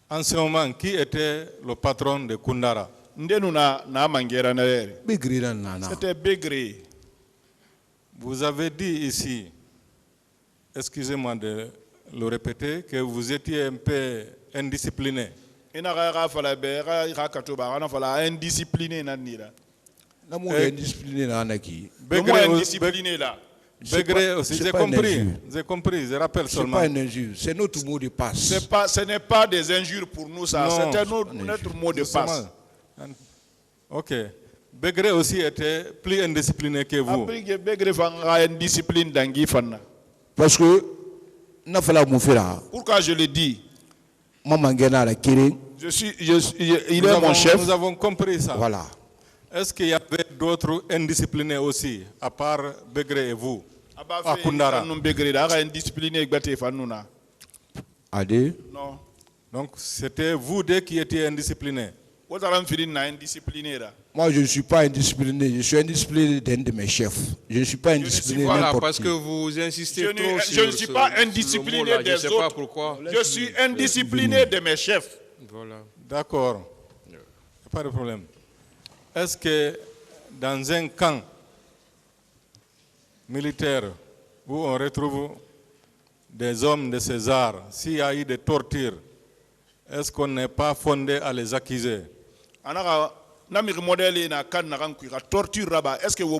En ce moment, qui était le patron de Koundara? C'était Begré. Vous avez dit ici, excusez-moi de le répéter, que vous étiez un peu indiscipliné. Begré aussi, j'ai compris, je rappelle seulement. C'est pas une injure, c'est notre mot de passe. Ce n'est pas des injures pour nous, ça. C'était notre mot de passe. Ok. Begré aussi était plus indiscipliné que vous. Parce que, pourquoi je le dis? Il est mon chef. Nous avons compris ça. Voilà. Est-ce qu'il y avait d'autres indisciplinés aussi, à part Begré et vous, à Koundara? Non. Donc c'était vous deux qui étiez indisciplinés. Moi, je ne suis pas indiscipliné. Je suis indiscipliné d'un de mes chefs. Je ne suis pas indiscipliné Voilà, n'importe parce qui. que vous insistez trop Je ne suis pas indiscipliné des je sais pas autres. pourquoi. Je suis indiscipliné de mes chefs. Voilà. D'accord. Pas de problème. Est-ce que dans un camp militaire où on retrouve des hommes de César, s'il y a eu des tortures, est-ce qu'on n'est pas fondé à les accuser? Est-ce que vous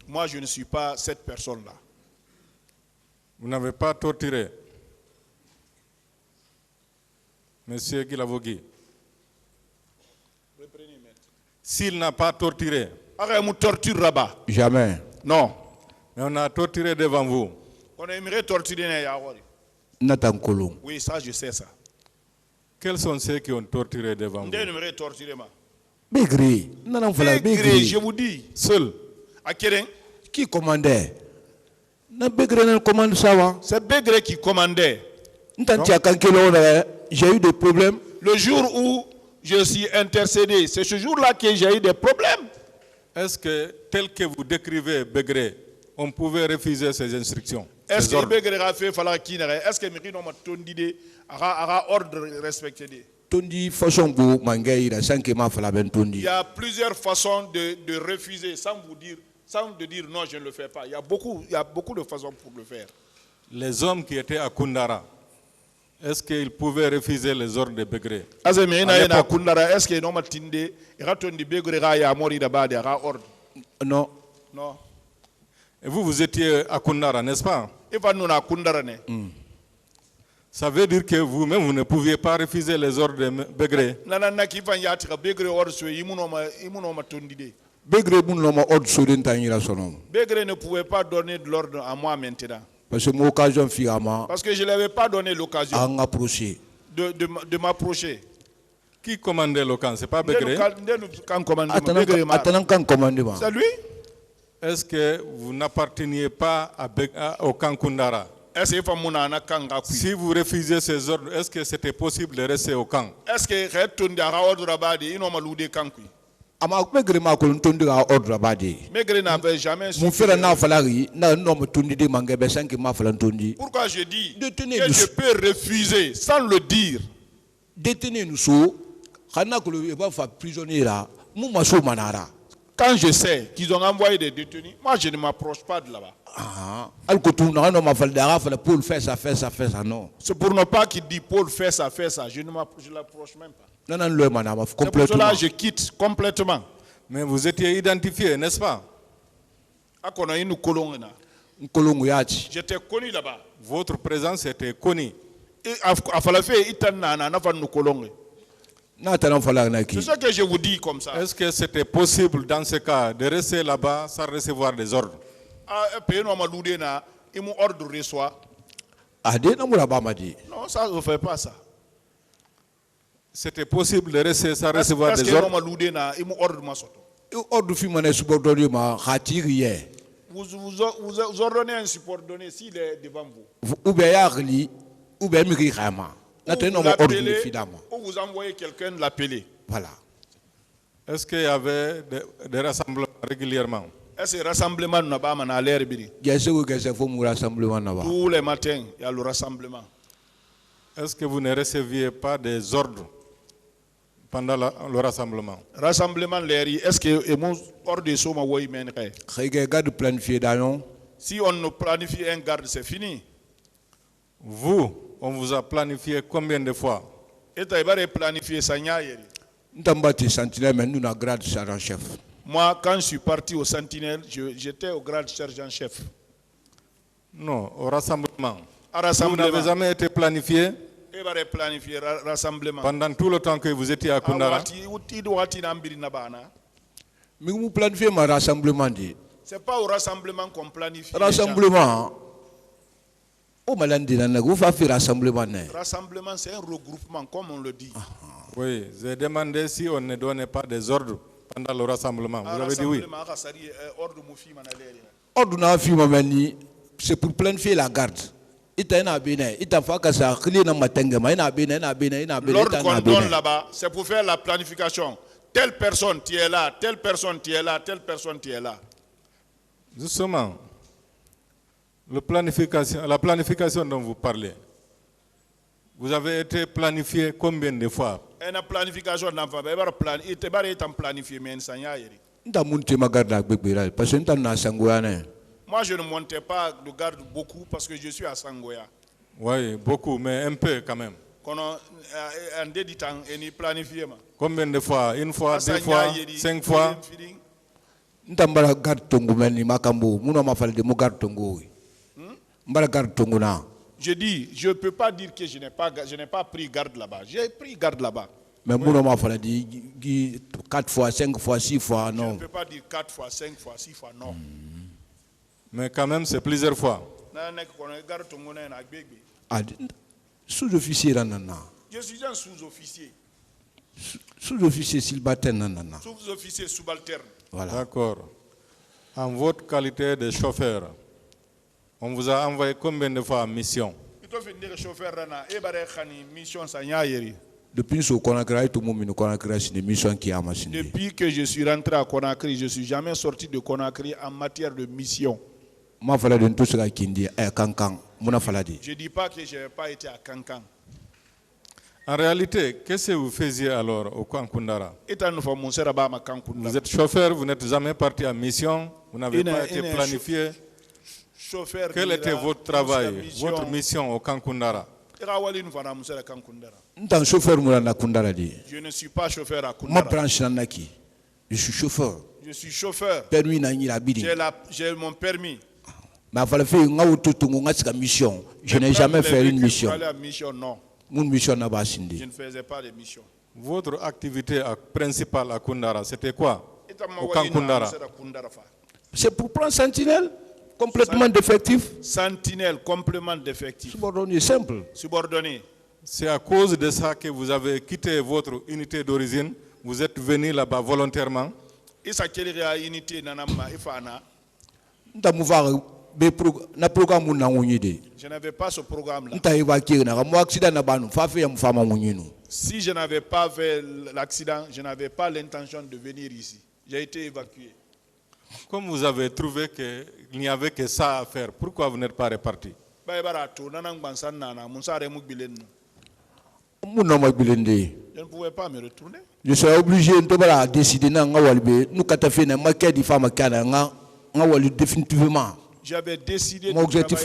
moi, je ne suis pas cette personne-là. Vous n'avez pas torturé, Monsieur Guilavogui? S'il n'a pas torturé, Jamais. non. mais on a torturé devant vous. On aimerait torturer. Nathan Kolon. Oui, ça, je sais ça. Quels sont ceux qui ont torturé devant vous? On aimerait torturer. Begré. Begré, je vous dis. Seul. À Kérin. Qui commandait? C'est Begré qui commandait. J'ai eu des problèmes. Le jour où je suis intercédé, c'est ce jour-là que j'ai eu des problèmes. Est-ce que, tel que vous décrivez Begré, on pouvait refuser ces instructions? Est-ce que Begré a fait falloir qu'il n'ait? Est-ce que Miri n'a pas tondé à ordre respecté? Il y a plusieurs façons de refuser sans de dire non, je ne le fais pas. Il y a beaucoup de façons pour le faire. Les hommes qui étaient à Koundara, est-ce qu'ils pouvaient refuser les ordres de Begré? Est-ce que non matinde ratondi Begré ya mori da bade ra ordre? Non. Non. Et vous étiez à Koundara, n'est-ce pas? Ça veut dire que vous-même, vous ne pouviez pas refuser les ordres de Begré. Begré ne pouvait pas donner de l'ordre à moi maintenant. Parce que je ne l'avais pas donné l'occasion de m'approcher. Qui commandait le camp? Ce n'est pas Begré? C'est lui? Est-ce que vous n'apparteniez pas au camp Koundara? Si vous refusez ces ordres, est-ce que c'était possible de rester au camp? Est-ce que Begré n'avait jamais su. Pourquoi je dis que je peux refuser sans le dire? Quand je sais qu'ils ont envoyé des détenus, moi je ne m'approche pas de là-bas. C'est pour ne pas qu'il dise Paul fait ça, je ne l'approche même pas. C'est pour cela que je quitte complètement. Mais vous étiez identifié, n'est-ce pas? J'étais connu là-bas. Votre présence était connue. C'est ce que je vous dis comme ça. Est-ce que c'était possible dans ce cas de rester là-bas sans recevoir des ordres? Non, ça ne fait pas ça. C'était possible de rester sans recevoir des ordres? Vous ordonnez un subordonné s'il est devant vous. Ou vous envoyez quelqu'un l'appeler. Voilà. Est-ce qu'il y avait des rassemblements régulièrement? Est-ce que rassemblement n'a pas à l'air biri? Qu'est-ce faut mon rassemblement là-bas? Tous les matins, il y a le rassemblement. Est-ce que vous ne receviez pas des ordres pendant le rassemblement? Rassemblement l'air, est-ce que hors de soma woy men kay? Garde planifié d'ailleurs. Si on ne planifie un garde, c'est fini. Vous, on vous a planifié combien de fois? Et tu as planifié ça yeri. Nous sommes battus sentinelle, mais nous avons grade sergent-chef. Moi, quand je suis parti au Sentinelle, j'étais au grade sergent-chef. Non, au rassemblement. À Vous rassemblement. n'avez jamais été planifié Et va planifier rassemblement. pendant tout le temps que vous étiez à Koundara? Mais vous planifiez mon rassemblement. C'est pas au rassemblement qu'on planifie. Rassemblement. Oh, malandi, vous faites rassemblement. Rassemblement, c'est un regroupement, comme on le dit. Oui, j'ai demandé si on ne donnait pas des ordres pendant le rassemblement. Vous avez dit oui. C'est pour planifier la garde. L'ordre qu'on donne là-bas, c'est pour faire la planification. Telle personne, tu es là, telle personne, tu es là, telle personne, tu es là. Justement, la planification dont vous parlez, vous avez été planifié combien de fois? Une planification d'enfant, il était planifié, mais il Moi, je ne montais pas de garde beaucoup parce que je suis à Sangoya. Oui, beaucoup, mais un peu quand même. Combien de fois? Une fois, deux fois, 5 fois? Je dis, je ne peux pas dire que je n'ai pas pris garde là-bas. J'ai pris garde là-bas. Mais oui. 4 fois, 5 fois, 6 fois, non. Je ne peux pas dire 4 fois, 5 fois, 6 fois, non. Mais quand même, c'est plusieurs fois. Sous-officier, je suis un sous-officier. Sous-officier subalterne. Sous-officier subalterne. Voilà. D'accord. En votre qualité de chauffeur, on vous a envoyé combien de fois en mission? Depuis que je suis rentré à Conakry, je ne suis jamais sorti de Conakry en matière de mission. Je ne dis pas que je n'ai pas été à Kankan. En réalité, qu'est-ce que vous faisiez alors au Koundara? Vous êtes chauffeur, vous n'êtes jamais parti en mission, vous n'avez pas été planifié. Quel était votre travail, votre mission au Koundara? Je ne suis pas chauffeur à Koundara. Je suis chauffeur. Je suis chauffeur. J'ai mon permis. Mais je n'ai jamais fait une mission. Non. Je ne faisais pas de mission. Votre activité principale à Koundara, c'était quoi? Au Koundara. C'est pour prendre sentinelle, complètement défectif. Sentinelle, complément défectif. Subordonné, simple. Subordonné. C'est à cause de ça que vous avez quitté votre unité d'origine. Vous êtes venu là-bas volontairement. Je n'avais pas ce programme-là. Si je n'avais pas fait l'accident, je n'avais pas l'intention de venir ici. J'ai été évacué. Comme vous avez trouvé qu'il n'y avait que ça à faire, pourquoi vous n'êtes pas reparti? Je ne pouvais pas me retourner. Je serais obligé de décider définitivement. J'avais décidé de objectif,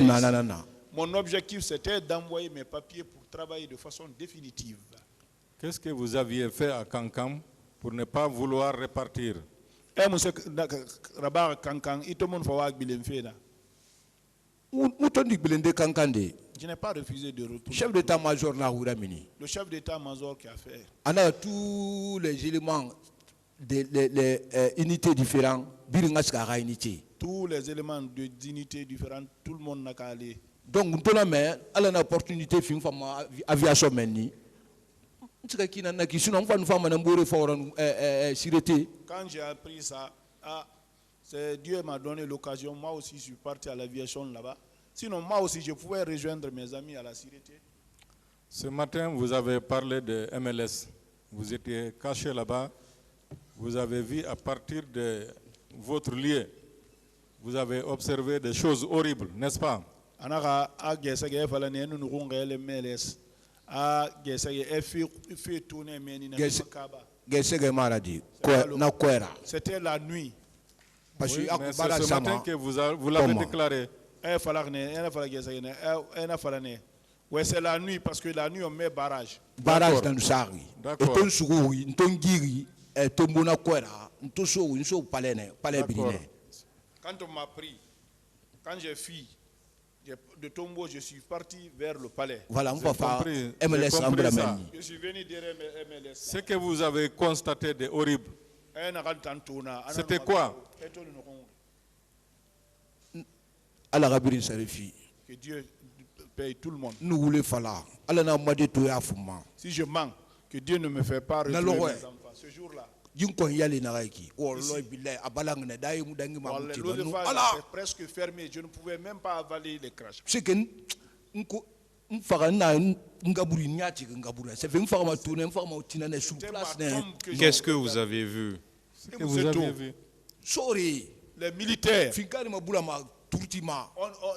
mon objectif, c'était d'envoyer mes papiers pour travailler de façon définitive. Qu'est-ce que vous aviez fait à Kankan pour ne pas vouloir repartir? Je n'ai pas refusé de retourner. Chef d'état-major le chef d'état-major qui a fait. On a tous les éléments des unités différentes. Tous les éléments d'unités différentes, tout le monde n'a qu'à aller. Donc, on a une opportunité de faire aviation. Quand j'ai appris ça, Dieu m'a donné l'occasion. Moi aussi, je suis parti à l'aviation là-bas. Sinon, moi aussi, je pouvais rejoindre mes amis à la sûreté. Ce matin, vous avez parlé de MLS. Vous étiez caché là-bas. Vous avez vu à partir de votre lieu vous avez observé des choses horribles, n'est-ce pas? Anaka a gesege fala ne nu ngele meles a gesege fait tourner meni na makaba. Gesege maradi na kwera. C'était la nuit. Parce Oui, que mais c'est ce matin que vous l'avez déclaré. Ouais, c'est la nuit parce que la nuit on met barrage. Barrage dans le Sahari. D'accord. Et ton souri, ton giri, et ton bona kwera, ton souri, ton palais birine. Quand on m'a pris, quand j'ai fui de Tombo, je suis parti vers le palais. Voilà, on va faire compris MLS ça. Je suis venu derrière MLS. Ce que vous avez constaté de horrible, c'était quoi? À la rabine Sarifi. Que Dieu paye tout le monde. Nous voulons faire. Allah n'a pas dit tout à fumant. Si je mens, que Dieu ne me fait pas retrouver mes enfants. Ce jour-là. C'est presque fermé. Je ne pouvais même pas avaler les craches. C'est que Qu'est-ce que vous avez vu? Que vous avez vu? Sorry. Les militaires.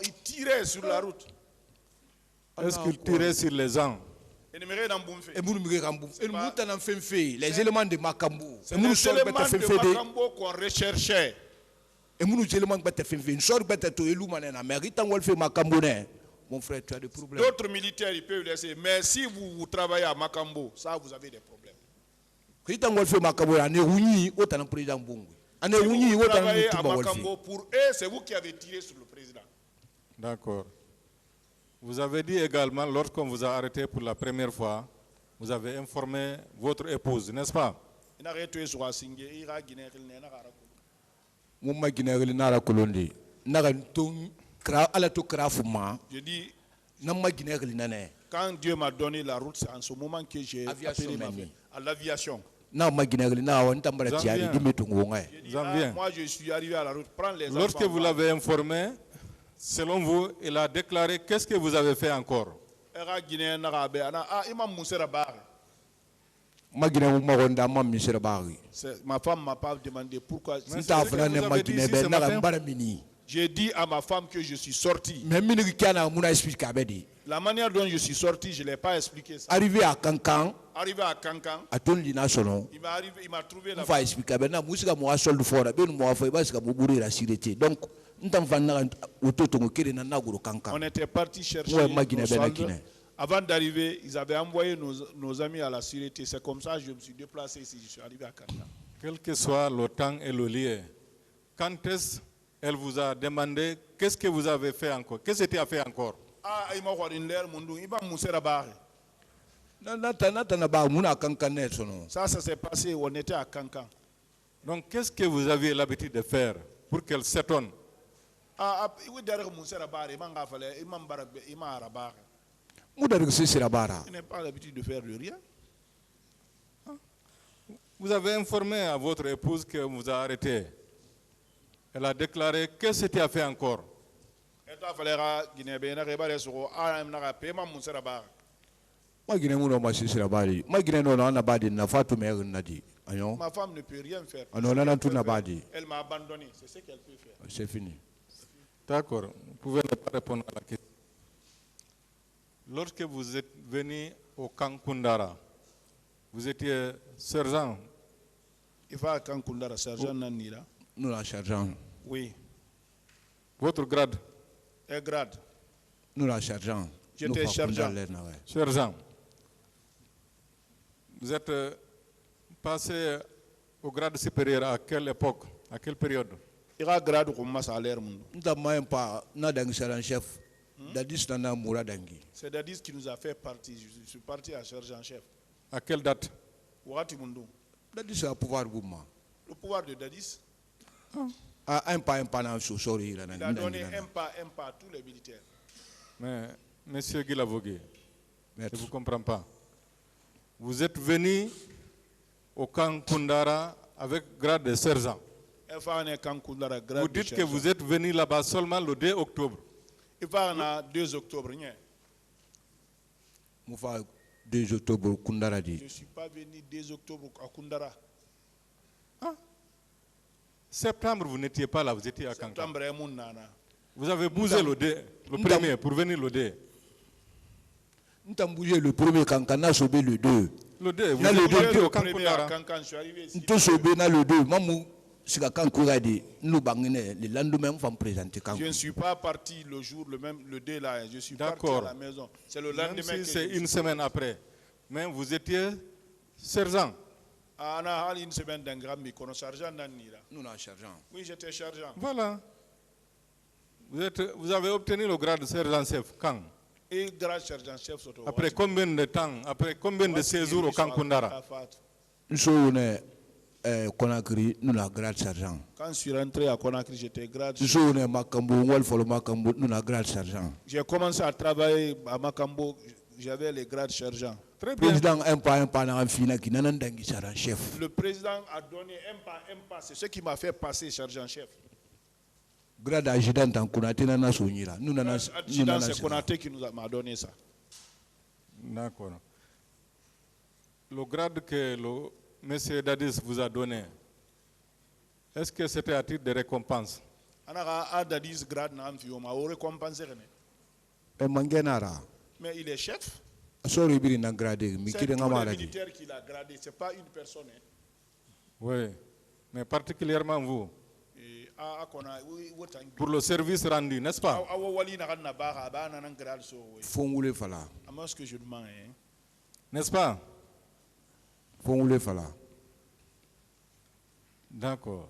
Ils tiraient sur la route. Est-ce qu'ils tiraient sur les gens? les éléments de Makambo. C'est les éléments de Makambo qu'on recherchait. Mon frère, tu as des problèmes. D'autres militaires, ils peuvent laisser. Mais si vous travaillez à Makambo, ça, vous avez des problèmes. Si vous travaillez à Makambo, pour eux, c'est vous qui avez tiré sur le président. D'accord. Vous avez dit également, lorsqu'on vous a arrêté pour la première fois, vous avez informé votre épouse, n'est-ce pas? Je dis, quand Dieu m'a donné la route, c'est en ce moment que j'ai appelé ma vie à l'aviation. Moi, je suis arrivé à la route. Prends les enfants. Lorsque vous l'avez informé, selon vous, il a déclaré qu'est-ce que vous avez fait encore? Ma femme m'a pas demandé pourquoi. J'ai dit à ma femme que je suis sorti. La manière dont je suis sorti, je ne l'ai pas expliqué. Ça. Arrivé à Cancan, il m'a trouvé là-bas. On était parti chercher nos soldes. Avant d'arriver, ils avaient envoyé nos amis à la sûreté. C'est comme ça que je me suis déplacé ici. Je suis arrivé à Cancan. Quel que soit le temps et le lieu, quand est-ce qu'elle vous a demandé qu'est-ce que vous avez fait encore? Qu'est-ce que tu as fait encore? Ça s'est passé, on était à Cancan. Donc, qu'est-ce que vous aviez l'habitude de faire pour qu'elle s'étonne? Il n'a pas l'habitude de faire de rien. Vous avez informé à votre épouse que vous a arrêté. Elle a déclaré qu'est-ce que tu as fait encore? Ma femme ne peut rien faire. Elle m'a abandonné. C'est ce qu'elle peut faire. C'est fini. D'accord. Vous pouvez ne pas répondre à la question. Lorsque vous êtes venu au camp Kundara, vous étiez sergent. Il va à camp Kundara, sergent Nanira. Nous, la sergent. Oui. Votre grade? Un grade. Nous, la sergent. J'étais sergent. Sergent. Vous êtes passé au grade supérieur à quelle époque? À quelle période? Il y a un grade comme ça à l'air. C'est Dadis qui nous a fait partir. Je suis parti à sergent-chef. À quelle date? Dadis a pouvoir le pouvoir de Dadis. Un pas, il a donné un pas à tous les militaires. Mais, monsieur Guilavogui, je ne vous comprends pas. Vous êtes venu au camp Kundara avec grade de sergent. Vous dites que vous êtes venu là-bas seulement le 2 octobre. Il va en 2 octobre. Je ne suis pas venu 2 octobre à Kundara. Septembre, vous n'étiez pas là, vous étiez à Kankan. Septembre est mon nana. Vous avez bougé le premier pour venir l'OD. Nous avons bougé le premier Kankan, nous avons sauvé le 2. Le 2, vous Là, le êtes deux, parti au Premier à Kankundara. Kankan, je suis arrivé ici. Nous avons sauvé le 2. Maman, c'est quand nous bangene le lendemain, on va me présenter Je ne Kankan. suis pas parti le jour, le 2 là, je suis parti D'accord. à la maison. C'est le Même lendemain si que c'est je une suis semaine après. Mais vous étiez sergent. Ah, on a une semaine d'un grand micro, sergent Nanira. Nous sommes chargeants. Oui, j'étais sergent. Voilà. Vous avez obtenu le grade de sergent-chef quand? Et grâce sergent chef, surtout. Après combien de temps? Après combien de séjours au Kankundara? Nous sommes Conakry, nous sommes grade sergent. Quand je suis rentré à Conakry, j'étais grade. Nous sommes Makambo, Makambo, nous sommes grade sergent. J'ai commencé à travailler à Makambo, j'avais les grades sergent. Très Le bien. président un pas dans un final qui n'a pas sergent chef. Le président a donné un pas, c'est ce qui m'a fait passer sergent chef. Grade adjudant en Konaté, nous avons soigné. Nous avons Adjudant, c'est Konaté qui m'a donné ça. D'accord. Le grade que le monsieur Dadis vous a donné, est-ce que c'était à titre de récompense? Dadis grade n'a pas récompensé. Mais il est chef. C'est C'est tous les militaires qui l'ont gradé, ce n'est pas une personne. Oui, mais particulièrement vous. Pour le service rendu, n'est-ce pas? Fongoulé Fala. Moi, ce que je demande, N'est-ce pas? Fongoulé Fala. D'accord.